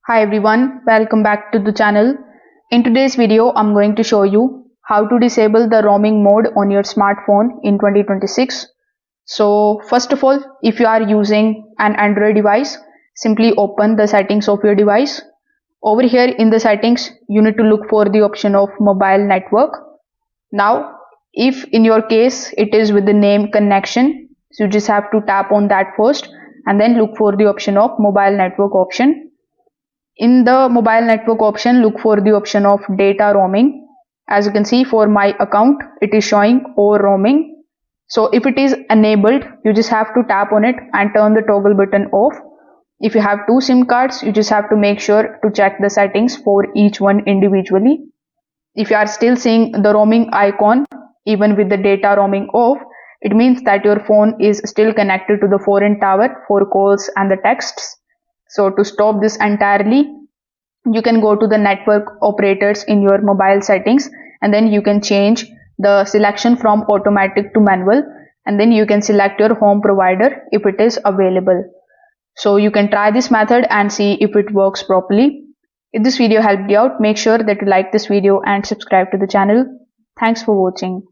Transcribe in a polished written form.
Hi everyone, welcome back to the channel. In today's video, I'm going to show you how to disable the roaming mode on your smartphone in 2026. So first of all, if you are using an Android device, simply open the settings of your device. Over here in the settings, you need to look for the option of mobile network. Now, if in your case it is with the name connection, so you just have to tap on that first and then look for the option of mobile network option. In the mobile network option, look for the option of data roaming. As you can see, for my account, it is showing or roaming. So if it is enabled, you just have to tap on it and turn the toggle button off. If you have two SIM cards, you just have to make sure to check the settings for each one individually. If you are still seeing the roaming icon, even with the data roaming off, it means that your phone is still connected to the foreign tower for calls and the texts. So to stop this entirely, you can go to the network operators in your mobile settings and then you can change the selection from automatic to manual, and then you can select your home provider if it is available. So you can try this method and see if it works properly. If this video helped you out, make sure that you like this video and subscribe to the channel. Thanks for watching.